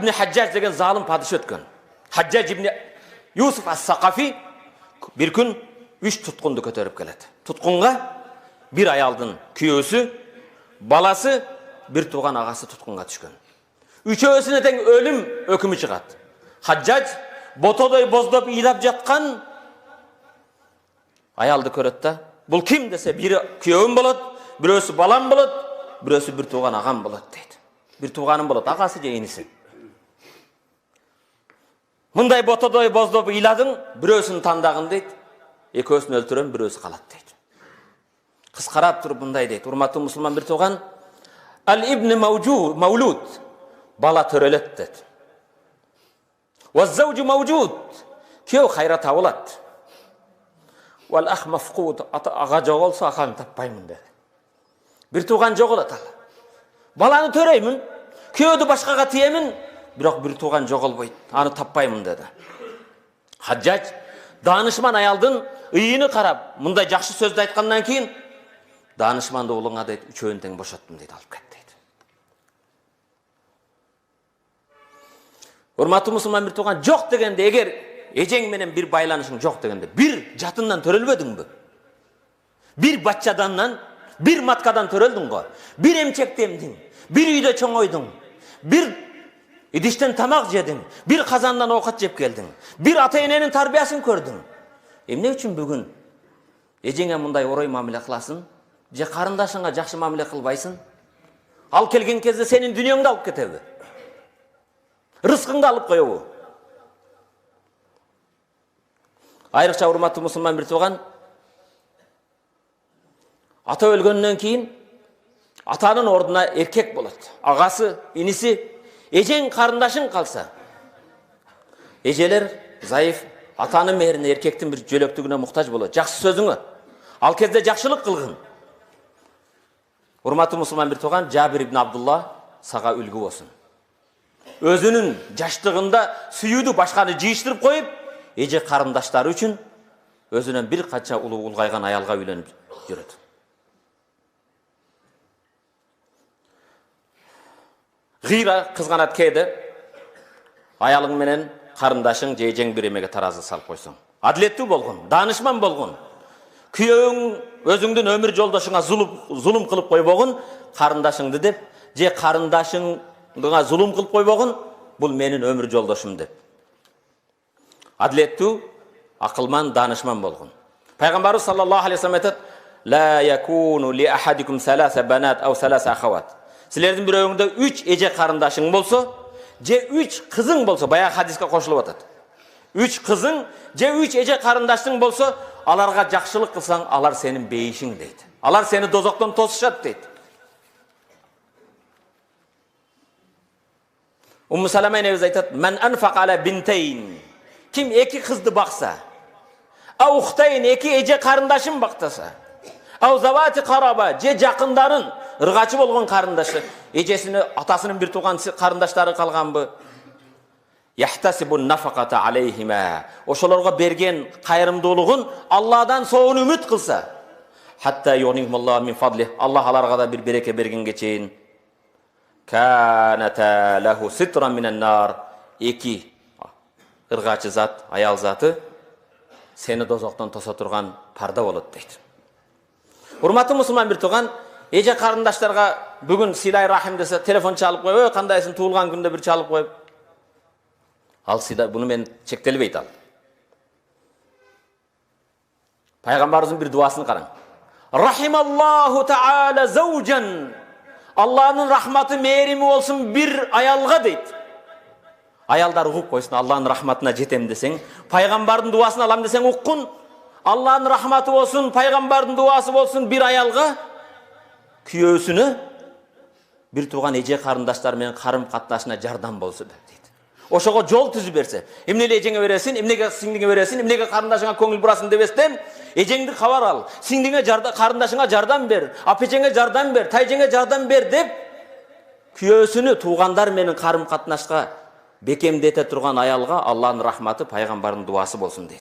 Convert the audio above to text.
ибн Хаджаж деген залым падыша өткөн. Хаджаж ибн Юсуф ас-Сақафи bir күн 3 тұтқынды көтеріп келеді. Тұтқынға bir аялдың күйеусі, баласы, bir туған ағасы тұтқынға түшкен. Үшеуісіне тең өлім өкімі шығады. Хаджаж ботодой боздоп илап жатқан аялды көреді да, бұл кім десе, бірі күйеуім болады, бірөөсі балам болады, бірөөсі bir туған ағам болады дейді. Bir туғаным болады, ағасы же енісі. Мұндай ботодой боздоп иладың, бірөөсін тандағын дейді, екеуісін өлтірем, бірөөсі қалады дейді. Қыз қарап тұрып бұндай дейді. Урматтуу мұсылман, bir туған Ал-ибн Маулуд, бала төрелет дейді. Уаз-заужу маужуд, күйеу қайра табылады. Уал-ах мафқуд, аға жоғалса ағаны таппаймын деді. Bir туған жоғалады. Баланы төреймін, күйеуді башқаға тиемін, бірақ bir туған жоғалбайды, аны таппаймын деді. Хаджаж данышман аялдың үйіні қарап, мұндай жақсы сөзді айтқаннан кейін, данышманды ұлыңа дейді, үшеуін тең бошаттым дейді, алып кет дейді. Урматтуу мұсылман, bir туған жоқ дегенде, егер ежең менен bir байланышың жоқ дегенде, bir жатыннан төрелбедің бі? Bir батчаданнан, bir маткадан төрелдің ғой, bir емчекті емдің, bir үйде чоң ойдың, bir идиштен тамақ жедің, bir қазандан оқат жеп келдің, bir ата-ененің тарбиясын көрдің. Эмне үшін бүгін ежеңе мұндай орой мамиле қыласың, же қарындашыңа жақсы мамиле қылбайсың? Ал келген кезде сенің дүниеңді алып кетеді. Рызқыңды алып қойуы. Айрықша урматтуу мұсылман, bir туған ата өлгеннен кейін атаның ордына еркек болады. Ағасы, инisi, ежең қарындашың қалса, ежелер зайыф, атаның мейіріне, еркектің bir жөлөктігіне мұқтаж болады. Жақсы сөзіңі, ал кезде жақшылық қылғын. Урматтуу мұсылман, bir туған Жабир ибн Абдулла саға үлгі болсын. Өзінің жаштығында сүйуді башқаны жиыштырып қойып, еже қарындаштары үшін өзінен bir қанша ұлғайған аялға үйленіп жүреді. Ғира қызғанат кейді, аялың менен қарындашың жейжең bir емеге таразы салып қойсын. Аділетті болғын, данышман болғын. Күйеуің өзіңдің өмір жолдашыңа зұлым қылып қой болғын, қарындашыңды деп, же қарындашыңға зұлым қылып қой болғын, бұл менің өмір жолдашым деп. Аділетті, ақылман, данышман болғын. Пайғамбарымыз саллаллаху алейхи ва саллям айтады: "Ла якуну ли ахадикум саласа банат ау саласа ахават." Сілердің біреуіңде 3 еже қарындашың болса, же 3 қызың болса, баяғы хадиске қосылып атады. 3 қызың, же 3 еже қарындаштың болса, аларға жақшылық қылсаң, алар сенің бейішің дейді. Алар сені дозоқтан тосышады дейді. Умму Салама енеміз айтады: "Мен анфақ ала бинтейн." Ким 2 қызды бақса, ау ухтейн 2 еже қарындашын бақтаса, ау завати қараба, же жақындарын, ырғачы болған қарындашы, ежесіне атасының bir туған қарындаштары қалған бі, яхтасибун нафақата алейхима, ошолорға берген қайырымдылығын Алладан соғын үміт қылса, хатта юғнихмаллаху мин фадлих, Аллах аларға да bir береке бергенге чейін, каната лаху ситран минан нар, 2 ырғачы зат, аял заты сені дозоқтан тоса тұрған парда болады дейді. Урматтуу мұсылман, bir туған еже қарындаштарға бүгін силай рахим десе, телефон чалып қойып, қандайсың, туылған күнде bir чалып қойып, ал сида бұны мен шектелбейді ал. Пайғамбарымыздың bir дуасын қараң. Рахималлаху та'ала заужан. Алланың рахматы, мейірімі болсын bir аялға дейді. Аялдар ұғып қойсын, Алланың рахматына жетем десең, пайғамбардың дуасын алам десең ұққын, Алланың рахматы болсын, пайғамбардың дуасы болсын bir аялға, күйеусіні bir туған еже қарындаштармен қарым қатынасына жардам болсын дейді. Ошоға жол түзіп берсе, эмнеге ежеңе бересің, эмнеге сиңдиңе бересің, эмнеге қарындашыңа көңіл бұрасың дебестен, ежеңді хабар ал, сиңдиңе қарындашыңа жардам бер, апечеңе жардам бер, тайжеңе жардам бер деп, күйеусіні туғандар менің қарым қатынасқа бекемдете тұрған аялға Алланың рахматы, пайғамбардың дуасы болсын дейді.